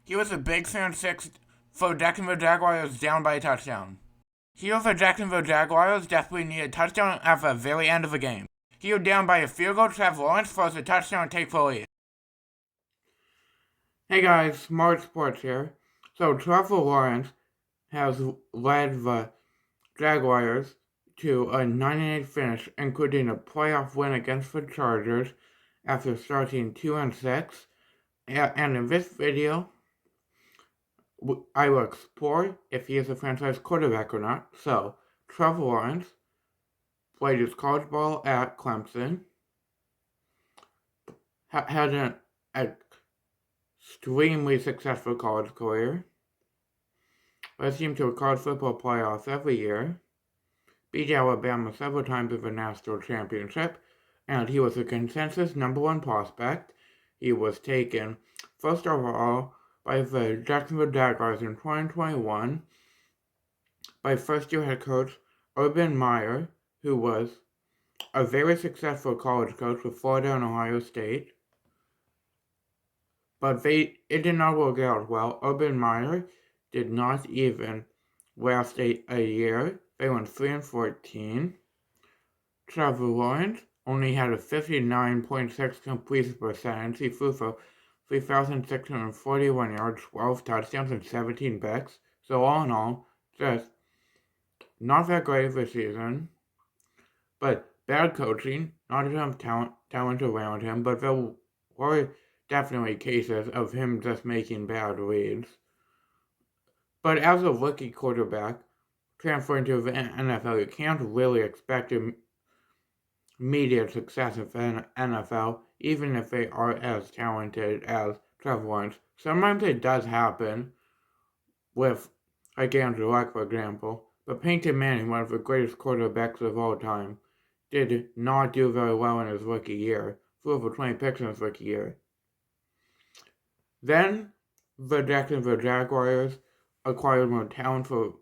He was a big 3-6 for Jacksonville Jaguars down by a touchdown. Here for Jacksonville Jaguars desperately needed a touchdown at the very end of the game. Here down by a field goal, Trevor Lawrence forced a touchdown to take the lead. Hey guys, Smart Sports here. So Trevor Lawrence has led the Jaguars to a 9-8 finish, including a playoff win against the Chargers after starting 2-6. And in this video, I will explore if he is a franchise quarterback or not. So, Trevor Lawrence played his college ball at Clemson, had an extremely successful college career, led him to a college football playoffs every year, beat Alabama several times in the national championship, and he was a consensus #1 prospect. He was taken first overall by the Jacksonville Jaguars in 2021 by first-year head coach Urban Meyer, who was a very successful college coach with Florida and Ohio State. But it did not work out well. Urban Meyer did not even last a year. They went 3-14. Trevor Lawrence only had a 59.6 completion percentage. He threw for 3,641 yards, 12 touchdowns, and 17 picks. So all in all, just not that great of a season. But bad coaching, not enough talent around him, but there were definitely cases of him just making bad reads. But as a rookie quarterback, transferring to the NFL, you can't really expect immediate success in the NFL, even if they are as talented as Trevor Lawrence. Sometimes it does happen with, like Andrew Luck, for example, but Peyton Manning, one of the greatest quarterbacks of all time, did not do very well in his rookie year, threw over 20 picks in his rookie year. Then, the Jacksonville Jaguars acquired more talent for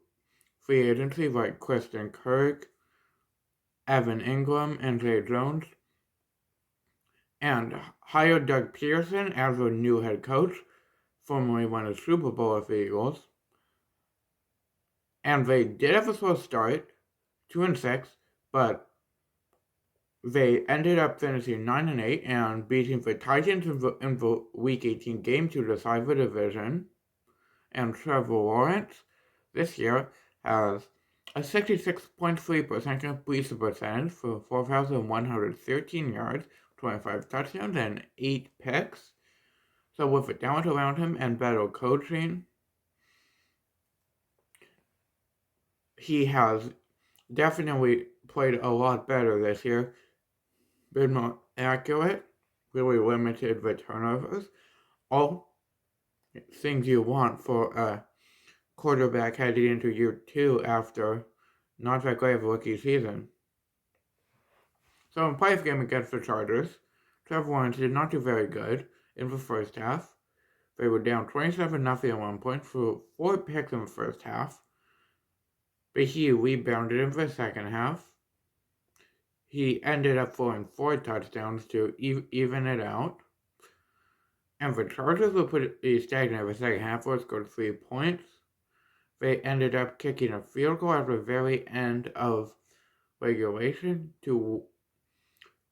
free agency like Christian Kirk, Evan Ingram, and Zay Jones, and hired Doug Peterson as their new head coach, formerly won a Super Bowl with the Eagles. And they did have a slow start, 2-6, but they ended up finishing 9-8 and beating the Titans in the Week 18 game to decide the division. And Trevor Lawrence this year has a 66.3% completion percentage for 4,113 yards, 25 touchdowns, and 8 picks. So with the talent around him and better coaching, he has definitely played a lot better this year. Been more accurate, really limited the turnovers. All things you want for a quarterback heading into year 2 after not that great of a rookie season. So in playoff game against the Chargers, Trevor Lawrence did not do very good in the first half. They were down 27-0 at one point for 4 picks in the first half. But he rebounded in the second half. He ended up throwing 4 touchdowns to even it out. And the Chargers were pretty stagnant in the second half, where it scored 3 points. They ended up kicking a field goal at the very end of regulation to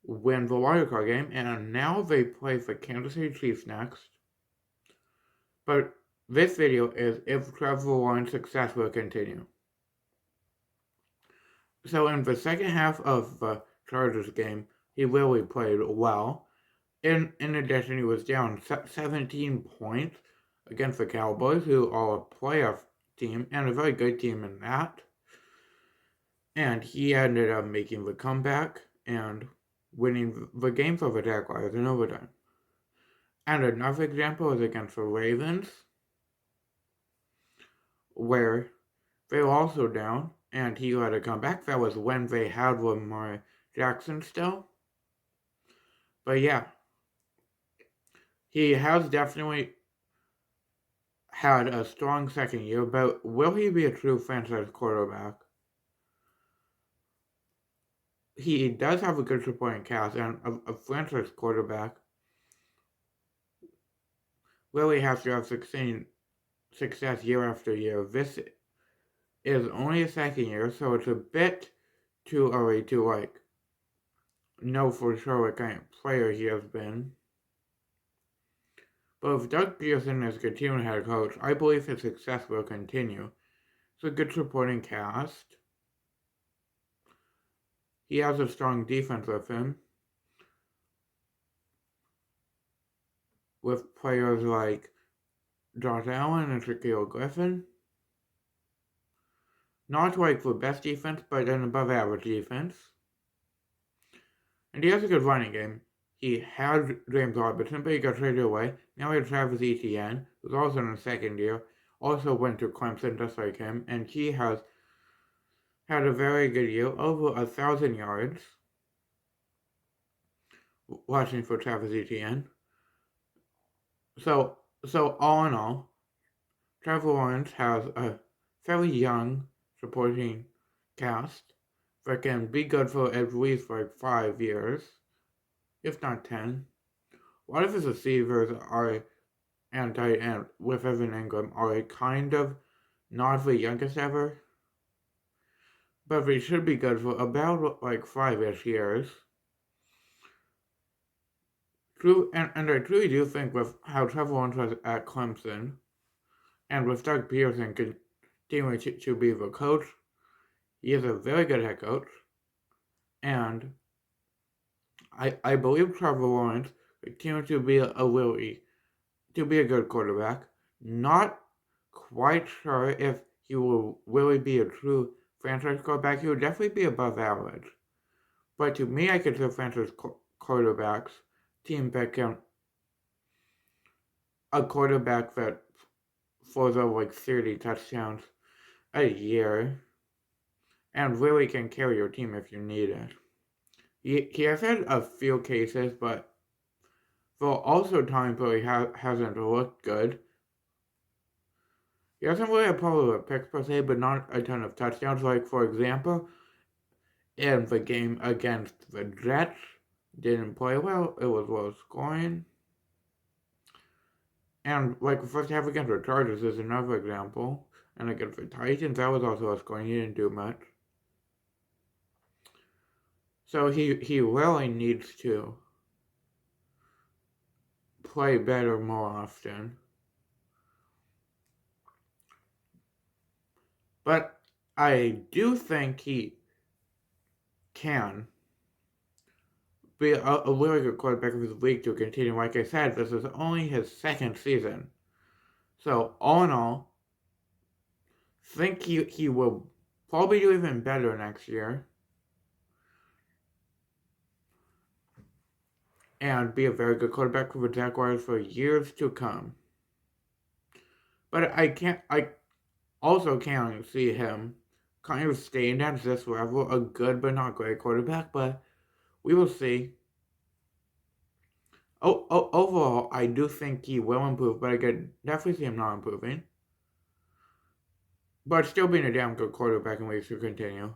win the wildcard game, and now they play the Kansas City Chiefs next. But this video is if Trevor Lawrence's success will continue. So in the second half of the Chargers game, he really played well. In addition, he was down 17 points against the Cowboys, who are a playoff team and a very good team in that. And he ended up making the comeback and winning the game for the Jaguars in overtime. And another example is against the Ravens, where they were also down, and he had a comeback. That was when they had Lamar Jackson still. But yeah, he has definitely had a strong second year, but will he be a true franchise quarterback? He does have a good supporting cast, and a franchise quarterback really has to have success year after year. This is only his second year, so it's a bit too early to know for sure what kind of player he has been. But if Doug Pearson is continuing head coach, I believe his success will continue. It's a good supporting cast. He has a strong defense with him, with players like Josh Allen and Shaquille Griffin. Not like the best defense, but an above average defense. And he has a good running game. He had James Robinson, but he got traded away. Now he has Travis Etienne, who's also in his second year, also went to Clemson just like him, and he has had a very good year, over 1,000 yards, watching for Travis Etienne. So all in all, Trevor Lawrence has a fairly young supporting cast that can be good for at least 5 years, if not 10. A lot of his receivers are and tight end with Evan Ingram are kind of not the youngest ever, but they should be good for about 5-ish years. And I truly do think with how Trevor Lawrence was at Clemson, and with Doug Pearson continuing to be the coach, he is a very good head coach, and I believe Trevor Lawrence continues to be to be a good quarterback. Not quite sure if he will really be a true franchise quarterback. He will definitely be above average. But to me, I consider franchise quarterbacks team that can a quarterback that throws over 30 touchdowns a year and really can carry your team if you need it. He has had a few cases, but there are also times where he hasn't looked good. He hasn't really had a problem with picks per se, but not a ton of touchdowns. Like, for example, in the game against the Jets, didn't play well. It was low scoring. And, the first half against the Chargers is another example. And against the Titans, that was also low scoring. He didn't do much. So he really needs to play better more often. But I do think he can be a really good quarterback of his league to continue. Like I said, this is only his second season. So, all in all, think he will probably do even better next year. And be a very good quarterback for the Jaguars for years to come. But I also can't see him kind of staying at this level, a good but not great quarterback, but we will see. Overall, I do think he will improve, but I could definitely see him not improving. But still being a damn good quarterback in ways to continue.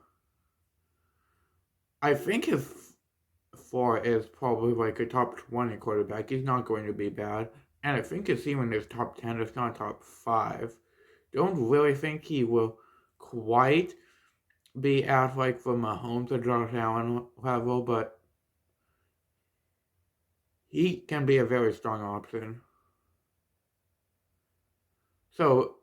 I think his floor is probably a top 20 quarterback. He's not going to be bad. And I think his ceiling is top 10, if not top 5. Don't really think he will quite be at the Mahomes or Josh Allen level, but he can be a very strong option. So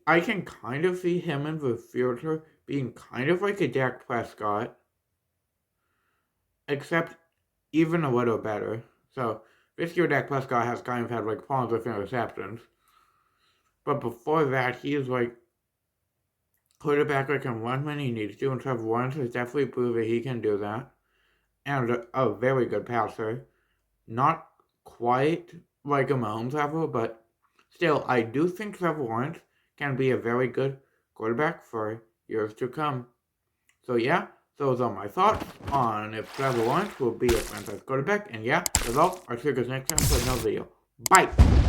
I can kind of see him in the future being kind of like a Dak Prescott, except even a little better. So this year Dak Prescott has kind of had problems with interceptions. But before that, he's quarterback that can run when he needs to, and Trevor Lawrence has definitely proved that he can do that. And a very good passer. Not quite like a Mahomes level, but still, I do think Trevor Lawrence can be a very good quarterback for years to come. So yeah, those are my thoughts on if Trevor Lawrence will be a franchise quarterback. And yeah, that's all. I'll see you guys next time for another video. Bye!